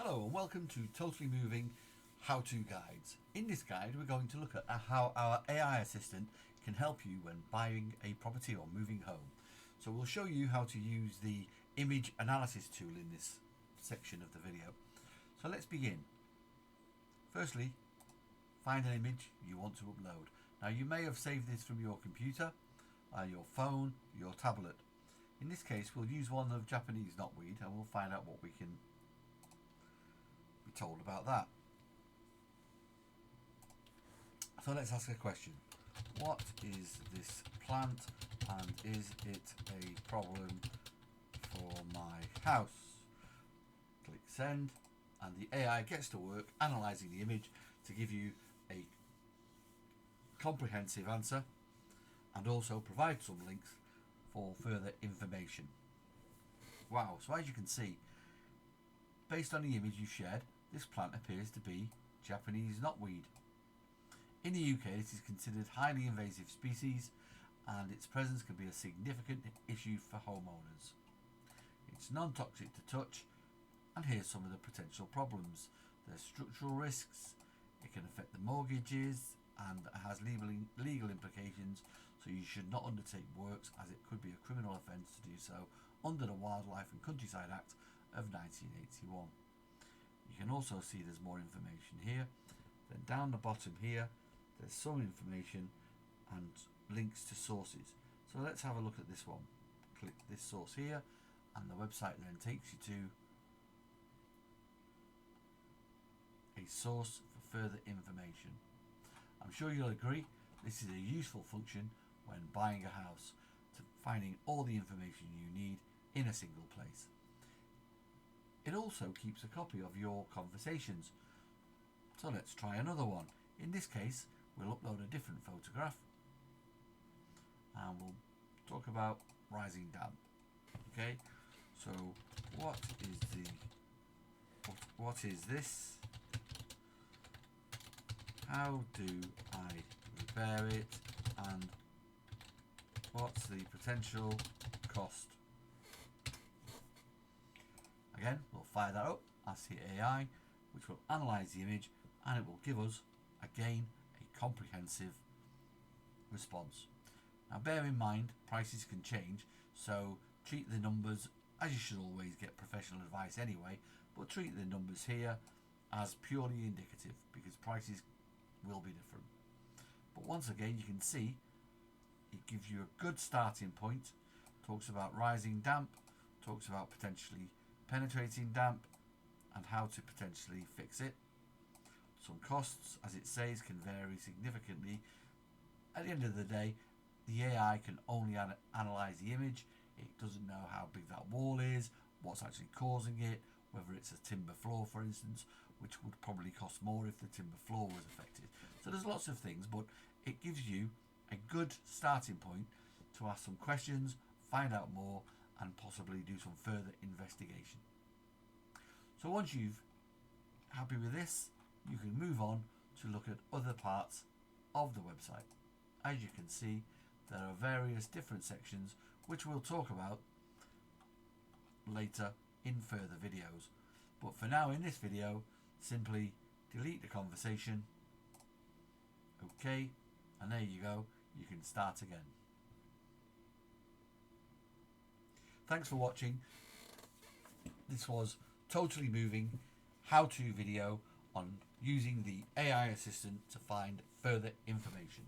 Hello and welcome to Totallymoving how-to guides. In this guide we're going to look at how our AI assistant can help you when buying a property or moving home. So we'll show you how to use the image analysis tool in this section of the video. So let's begin. Firstly, find an image you want to upload. Now you may have saved this from your computer, your phone, your tablet. In this case we'll use one of Japanese knotweed and we'll find out what we can be told about that. So let's ask a question. What is this plant and is it a problem for my house? Click send and the AI gets to work analysing the image to give you a comprehensive answer and also provide some links for further information. Wow, so as you can see, based on the image you shared, this plant appears to be Japanese knotweed. In the UK, this is considered highly invasive species and its presence can be a significant issue for homeowners. It's non-toxic to touch, and here's some of the potential problems. There's structural risks, it can affect the mortgages and has legal implications, so you should not undertake works as it could be a criminal offence to do so under the Wildlife and Countryside Act of 1981. You can also see there's more information here. Then down the bottom here there's some information and links to sources. So let's have a look at this one. Click this source here and the website then takes you to a source for further information. I'm sure you'll agree this is a useful function when buying a house, to finding all the information you need in a single place. It also keeps a copy of your conversations. So let's try another one. In this case, we'll upload a different photograph and we'll talk about rising damp. Okay, so what is this? How do I repair it? And what's the potential cost? Again, we'll fire that up, ask the AI, which will analyse the image and it will give us, again, a comprehensive response. Now bear in mind, prices can change, so treat the numbers, as you should always get professional advice anyway, but treat the numbers here as purely indicative because prices will be different. But once again, you can see it gives you a good starting point, talks about rising damp, talks about potentially penetrating damp and how to potentially fix it. Some costs, as it says, can vary significantly. At the end of the day, the AI can only analyse the image. It doesn't know how big that wall is, what's actually causing it, whether it's a timber floor for instance, which would probably cost more if the timber floor was affected. So there's lots of things, but it gives you a good starting point to ask some questions, find out more and possibly do some further investigation. So once you've happy with this, you can move on to look at other parts of the website. As you can see, there are various different sections which we'll talk about later in further videos. But for now, in this video, simply delete the conversation. Okay, and there you go, you can start again. Thanks for watching. This was Totallymoving how-to video on using the AI assistant to find further information.